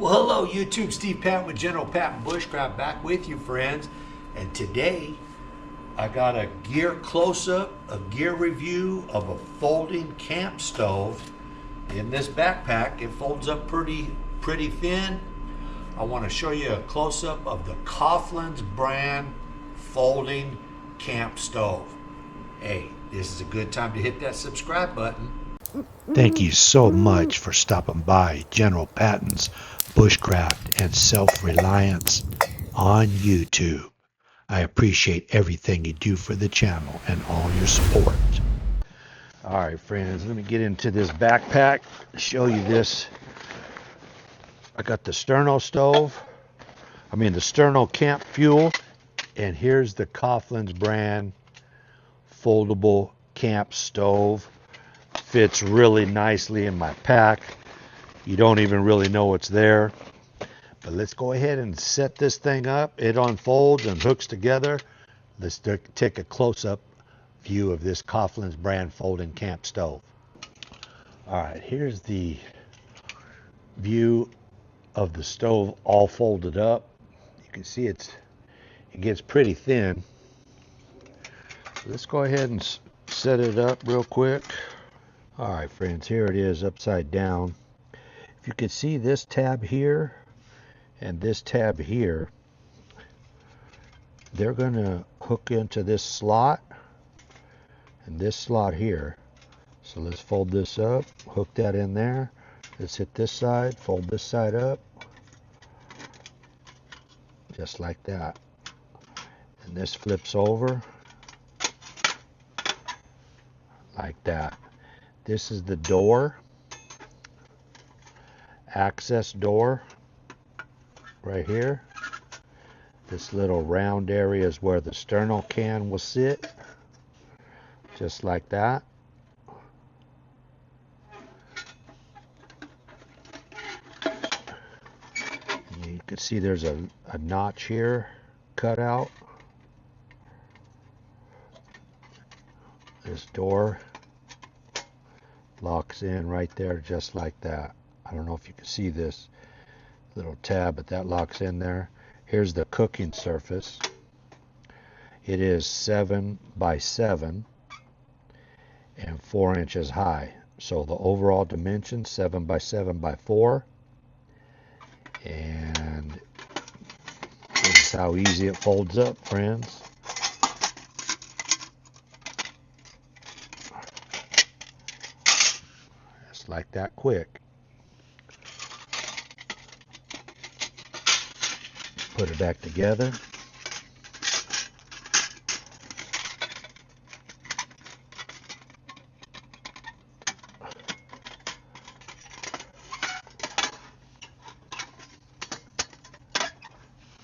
Well, hello YouTube, Steve Patton with General Patton Bushcraft back with you, friends. And today I got a gear close-up, a gear review of a folding camp stove. In this backpack, it folds up pretty thin. I want to show you a close-up of the Coghlan's brand folding camp stove. Hey, this is a good time to hit that subscribe button. Thank you so much for stopping by General Patton's Bushcraft and Self-Reliance on YouTube. I appreciate everything you do for the channel and all your support. Alright friends, let me get into this backpack, show you this. I got the Sterno camp fuel, and here's the Coghlan's brand foldable camp stove. Fits really nicely in my pack. You don't even really know what's there. But let's go ahead and set this thing up. It unfolds and hooks together. Let's take a close-up view of this Coghlan's brand folding camp stove. Alright, here's the view of the stove all folded up. You can see it gets pretty thin. So let's go ahead and set it up real quick. Alright friends, here it is upside down. If you can see this tab here and this tab here, they're going to hook into this slot and this slot here. So let's fold this up, hook that in there. Let's hit this side, fold this side up, just like that. And this flips over like that. This is the door, access door right here. This little round area is where the Sterno can will sit, just like that. And you can see there's a notch here cut out. This door locks in right there just like that. I don't know if you can see this little tab, but that locks in there. Here's the cooking surface. It is 7 by 7 and 4 inches high. So the overall dimension 7 by 7 by 4. And this is how easy it folds up, friends. Like that quick. Put it back together.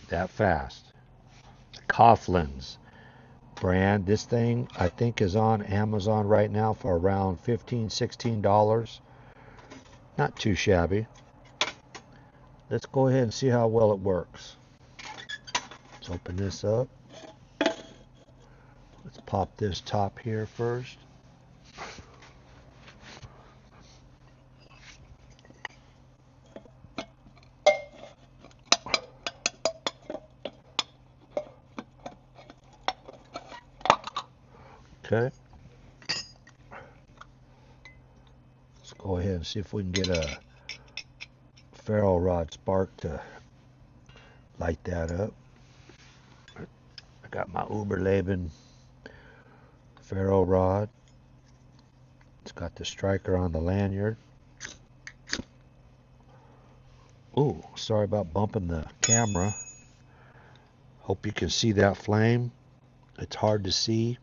That fast. Coghlan's brand. This thing I think is on Amazon right now for around $15–16. Not too shabby. Let's go ahead and see how well it works. Let's open this up. Let's pop this top here first. Okay. Let's go ahead and see if we can get a ferro rod spark to light that up. I got my Uberleben ferro rod. It's got the striker on the lanyard. Ooh, sorry about bumping the camera. Hope you can see that flame. It's hard to see.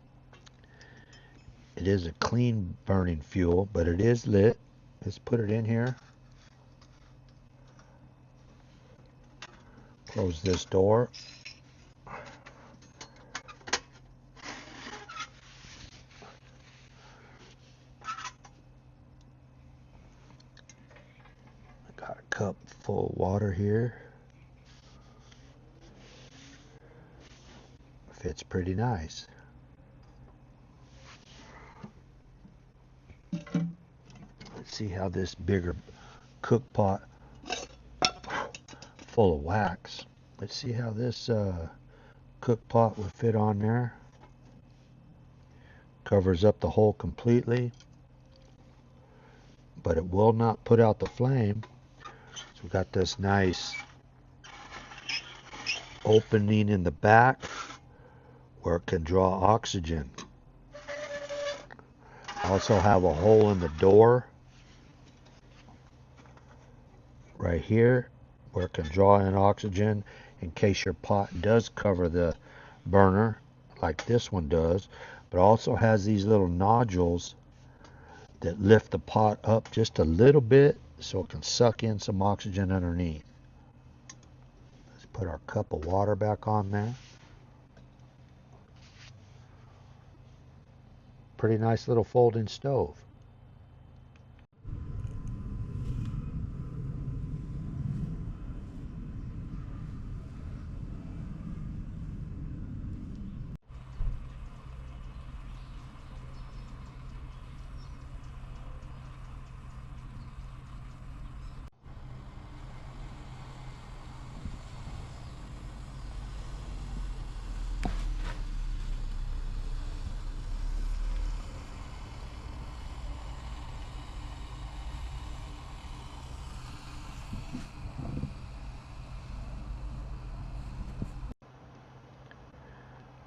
It is a clean burning fuel, but it is lit. Let's put it in here. Close this door. I got a cup full of water here. Fits pretty nice. Let's see how this bigger cook pot full of wax. Let's see how this cook pot would fit on there. Covers up the hole completely, but it will not put out the flame. So we got this nice opening in the back where it can draw oxygen. Also have a hole in the door right here where it can draw in oxygen in case your pot does cover the burner like this one does, but also has these little nodules that lift the pot up just a little bit so it can suck in some oxygen underneath. Let's put our cup of water back on there. Pretty nice little folding stove.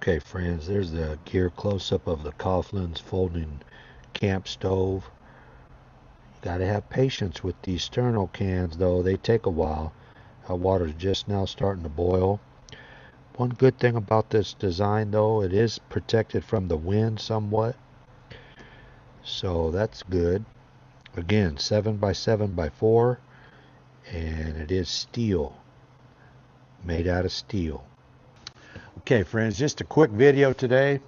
Okay friends, there's the gear close-up of the Coghlan's folding camp stove. You gotta have patience with these sterno cans though, they take a while. Our water's just now starting to boil. One good thing about this design though, it is protected from the wind somewhat. So that's good. Again, 7x7x4, and it is steel, made out of steel. Okay friends, just a quick video today.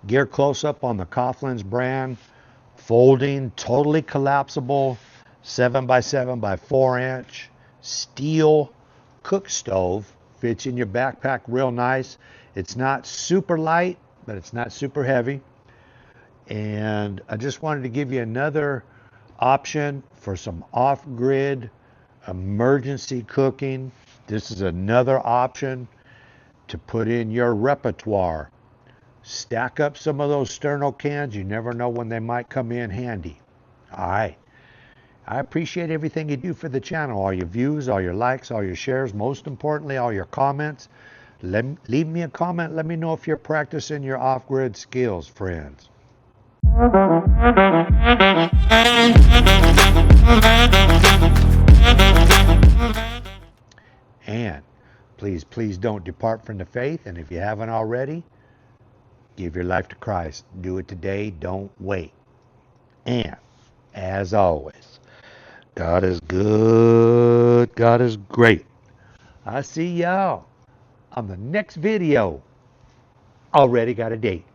Gear close-up on the Coghlan's brand, folding, totally collapsible, 7x7x4 inch, steel cook stove. Fits in your backpack real nice. It's not super light, but it's not super heavy. And I just wanted to give you another option for some off-grid emergency cooking. This is another option to put in your repertoire. Stack up some of those sterno cans. You never know when they might come in handy. All right. I appreciate everything you do for the channel. All your views, all your likes, all your shares. Most importantly, all your comments. Leave me a comment. Let me know if you're practicing your off-grid skills, friends. And please don't depart from the faith. And if you haven't already, give your life to Christ. Do it today. Don't wait. And as always, God is good. God is great. I see y'all on the next video. Already got a date.